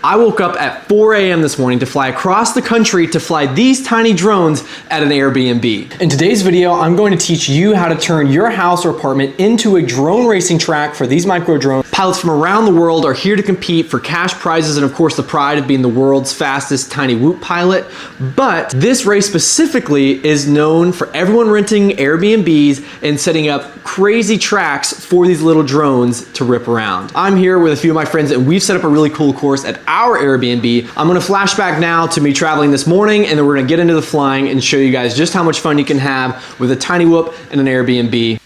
I woke up at 4 a.m. this morning to fly across the country to fly these tiny drones at an Airbnb. In today's video, I'm going to teach you how to turn your house or apartment into a drone racing track for these micro drones. Pilots from around the world are here to compete for cash prizes and of course the pride of being the world's fastest tiny whoop pilot. But this race specifically is known for everyone renting Airbnbs and setting up crazy tracks for these little drones to rip around. I'm here with a few of my friends and we've set up a really cool course at our Airbnb. I'm gonna flash back now to me traveling this morning and then we're gonna get into the flying and show you guys just how much fun you can have with a tiny whoop and an Airbnb.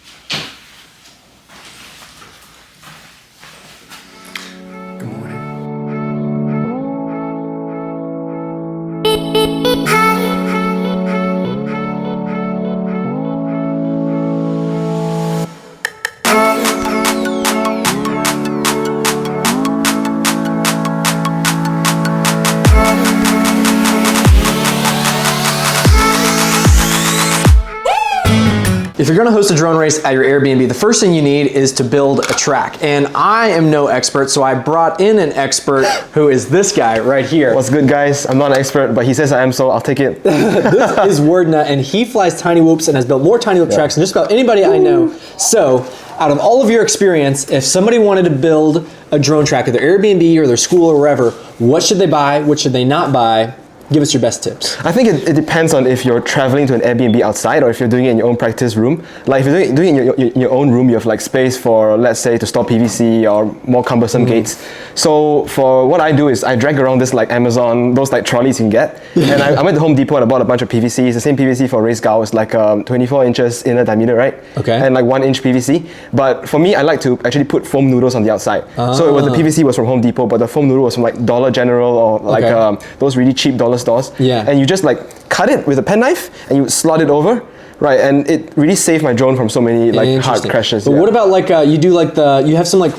If you're gonna host a drone race at your Airbnb, the first thing you need is to build a track. And I am no expert, so I brought in an expert who is this guy right here. What's good, guys? I'm not an expert, but he says I am, so I'll take it. This is Werdna, and he flies tiny whoops and has built more tiny whoop tracks than just about anybody I know. So, out of all of your experience, if somebody wanted to build a drone track at their Airbnb or their school or wherever, what should they buy? What should they not buy? Give us your best tips. I think it depends on if you're traveling to an Airbnb outside or if you're doing it in your own practice room. Like if you're doing it in your own room, you have like space for, let's say, to store PVC or more cumbersome gates. So for what I do is I drag around this like Amazon, those like trolleys you can get. And I went to Home Depot and I bought a bunch of PVC. It's the same PVC for race gow. It's like 24 inches inner diameter, right? Okay. And like 1 inch PVC. But for me, I like to actually put foam noodles on the outside. So it was the PVC was from Home Depot, but the foam noodle was from like Dollar General or like those really cheap dollar stores. Yeah. And you just like cut it with a penknife and you slot it over. Right, and it really saved my drone from so many like hard crashes. But what about like you do like you have some like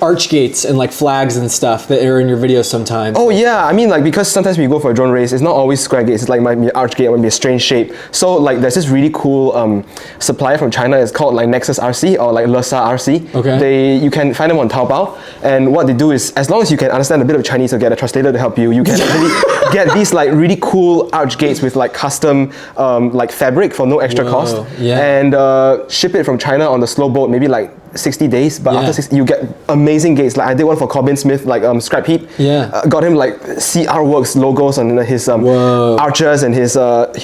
arch gates and like flags and stuff that are in your videos sometimes? Oh yeah, I mean like because sometimes when you go for a drone race, it's not always square gates. It's like might be arch gate, it might be a strange shape. So like there's this really cool supplier from China. It's called like Nexus RC or like Lesa RC. Okay. You can find them on Taobao, and what they do is as long as you can understand a bit of Chinese or get a translator to help you, you can really get these like really cool arch gates with like custom like fabric for no extra cost, and ship it from China on the slow boat, maybe like 60 days, but after 60 you get amazing gates. Like I did one for Corbin Smith, like scrap heap. Got him like CR Works logos on his archers and his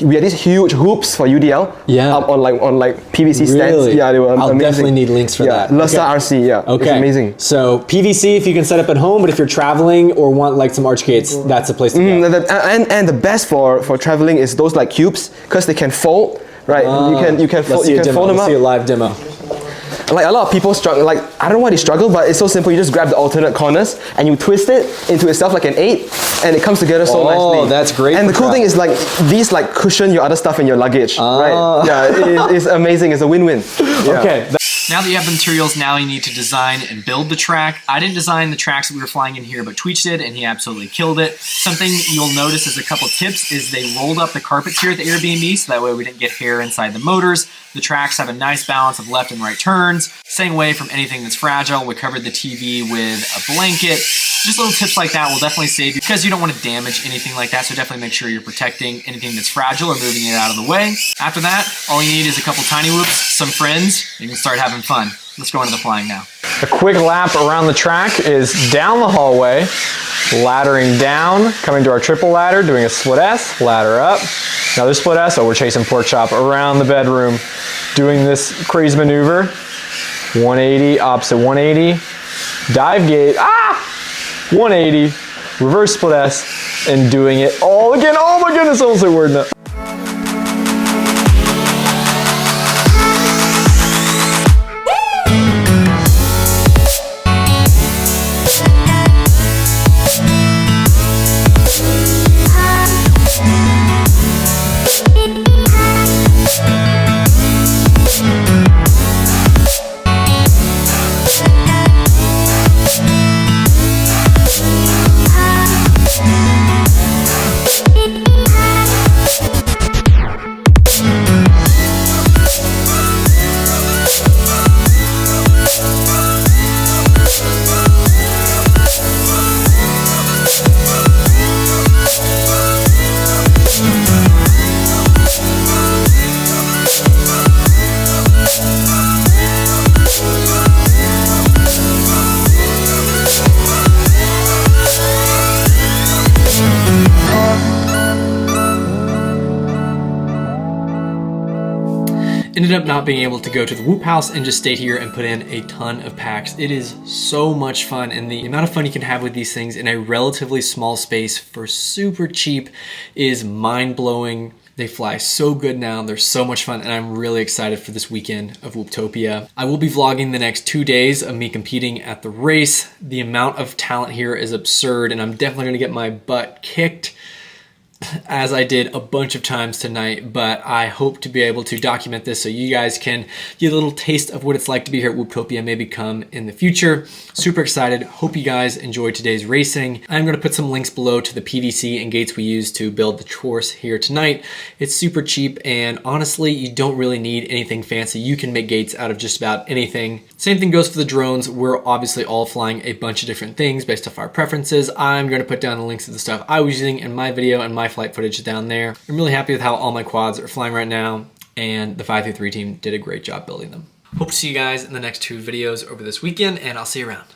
we had these huge hoops for UDL up on like PVC stands. Yeah, they were amazing. I'll definitely need links for that. Lesa RC, it's amazing. So PVC if you can set up at home, but if you're traveling or want like some arch gates, that's the place to go. And the best for traveling is those like cubes because they can fold. Right, you can fold them up. Let's see a live demo. Like a lot of people struggle, like I don't know why they struggle, but it's so simple. You just grab the alternate corners and you twist it into itself like an 8 and it comes together so nicely. Oh, that's great. And the cool thing is like these like cushion your other stuff in your luggage, right? Yeah, it's amazing. It's a win-win. Okay. Now that you have the materials, now you need to design and build the track. I didn't design the tracks that we were flying in here, but Tweech did, and he absolutely killed it. Something you'll notice as a couple tips is they rolled up the carpets here at the Airbnb, so that way we didn't get hair inside the motors. The tracks have a nice balance of left and right turns. Staying away from anything that's fragile. We covered the TV with a blanket. Just little tips like that will definitely save you because you don't want to damage anything like that, so definitely make sure you're protecting anything that's fragile or moving it out of the way. After that, all you need is a couple tiny whoops, some friends, and you can start having fun. Let's go into the flying now. A quick lap around the track is down the hallway, laddering down, coming to our triple ladder, doing a split S, ladder up, another split S, we're chasing pork chop around the bedroom, doing this crazy maneuver, 180, opposite 180, dive gate, 180, reverse split S, and doing it all again. Oh my goodness, almost like Werdna. Ended up not being able to go to the Whoop house and just stayed here and put in a ton of packs. It is so much fun, and the amount of fun you can have with these things in a relatively small space for super cheap is mind-blowing. They fly so good now, they're so much fun, and I'm really excited for this weekend of Whooptopia. I will be vlogging the next 2 days of me competing at the race. The amount of talent here is absurd, and I'm definitely gonna get my butt kicked, as I did a bunch of times tonight, but I hope to be able to document this so you guys can get a little taste of what it's like to be here at Whooptopia, maybe come in the future. Super excited. Hope you guys enjoyed today's racing. I'm going to put some links below to the PVC and gates we used to build the course here tonight. It's super cheap, and honestly, you don't really need anything fancy. You can make gates out of just about anything. Same thing goes for the drones. We're obviously all flying a bunch of different things based off our preferences. I'm going to put down the links to the stuff I was using in my video and my flight footage down there. I'm really happy with how all my quads are flying right now, and the 533 team did a great job building them. Hope to see you guys in the next 2 videos over this weekend, and I'll see you around.